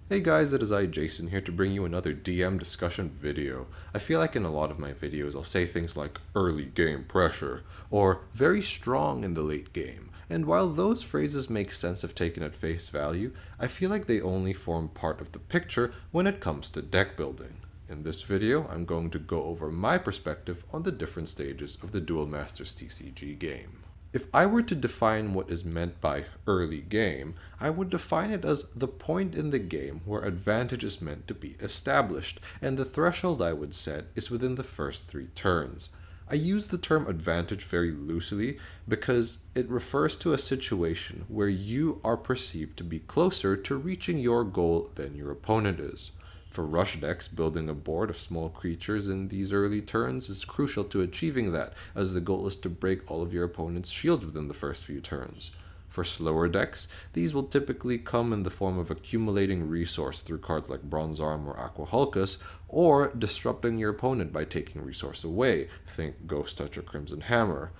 Hey guys, it is I, Jason, here to bring you another DM discussion video. I feel like in a lot of my videos I'll say things like early game pressure or very strong in the late game. And while those phrases make sense if taken at face value, I feel like they only form part of the picture when it comes to deck building. In this video, I'm going to go over my perspective on the different stages of the Duel Masters TCG game. If I were to define what is meant by early game, I would define it as the point in the game where advantage is meant to be established, and the threshold I would set is within the first 3 turns. I use the term advantage very loosely because it refers to a situation where you are perceived to be closer to reaching your goal than your opponent is. For rush decks, building a board of small creatures in these early turns is crucial to achieving that, as the goal is to break all of your opponent's shields within the first few turns. For slower decks, these will typically come in the form of accumulating resource through cards like Bronze Arm or Aqua Hulkus, or disrupting your opponent by taking resource away, think Ghost Touch or Crimson Hammer,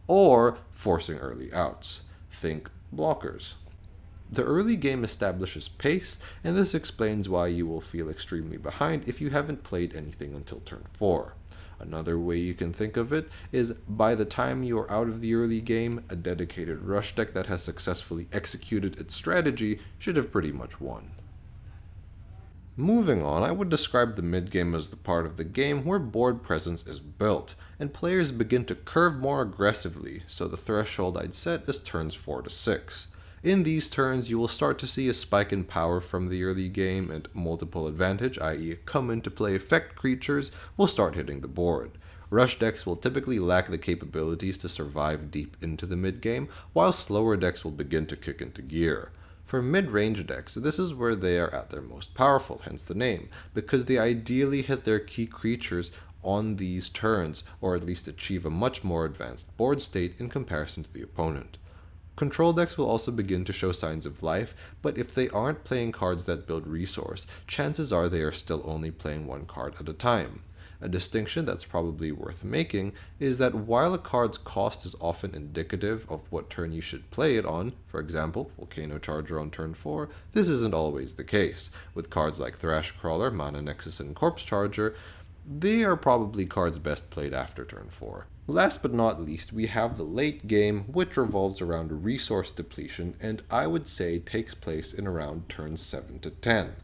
or forcing early outs, think blockers. The early game establishes pace, and this explains why you will feel extremely behind if you haven't played anything until turn 4. Another way you can think of it is by the time you are out of the early game, a dedicated rush deck that has successfully executed its strategy should have pretty much won. Moving on, I would describe the mid-game as the part of the game where board presence is built, and players begin to curve more aggressively, so the threshold I'd set is turns 4 to 6. In these turns, you will start to see a spike in power from the early game, and multiple advantage, i.e. come into play effect creatures, will start hitting the board. Rush decks will typically lack the capabilities to survive deep into the mid-game, while slower decks will begin to kick into gear. For mid-range decks, this is where they are at their most powerful, hence the name, because they ideally hit their key creatures on these turns, or at least achieve a much more advanced board state in comparison to the opponent. Control decks will also begin to show signs of life, but if they aren't playing cards that build resource, chances are they are still only playing one card at a time. A distinction that's probably worth making is that while a card's cost is often indicative of what turn you should play it on, for example, Volcano Charger on turn 4, this isn't always the case. With cards like Thrash Crawler, Mana Nexus, and Corpse Charger, they are probably cards best played after turn 4. Last but not least, we have the late game, which revolves around resource depletion and I would say takes place in around turns 7 to 10.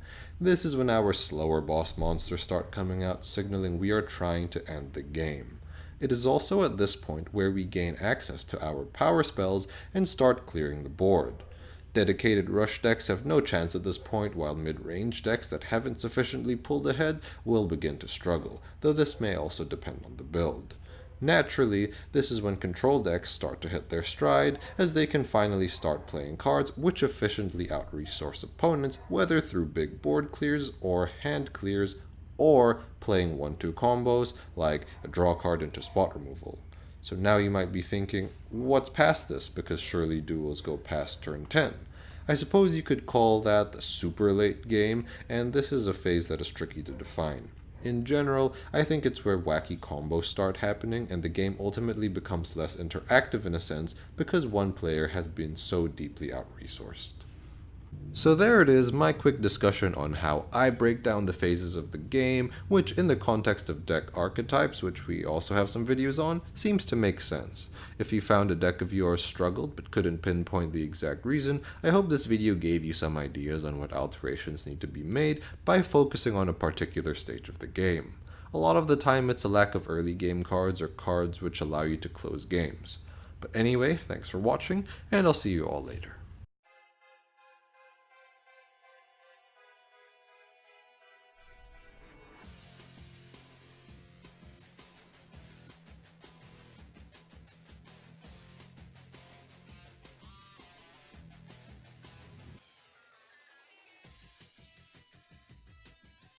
This is when our slower boss monsters start coming out, signaling we are trying to end the game. It is also at this point where we gain access to our power spells and start clearing the board. Dedicated rush decks have no chance at this point, while mid-range decks that haven't sufficiently pulled ahead will begin to struggle, though this may also depend on the build. Naturally, this is when control decks start to hit their stride, as they can finally start playing cards which efficiently out-resource opponents, whether through big board clears or hand clears, or playing 1-2 combos like a draw card into spot removal. So now you might be thinking, what's past this, because surely duels go past turn 10. I suppose you could call that the super late game, and this is a phase that is tricky to define. In general, I think it's where wacky combos start happening and the game ultimately becomes less interactive in a sense because one player has been so deeply out-resourced. So there it is, my quick discussion on how I break down the phases of the game, which in the context of deck archetypes, which we also have some videos on, seems to make sense. If you found a deck of yours struggled but couldn't pinpoint the exact reason, I hope this video gave you some ideas on what alterations need to be made by focusing on a particular stage of the game. A lot of the time it's a lack of early game cards or cards which allow you to close games. But anyway, thanks for watching, and I'll see you all later.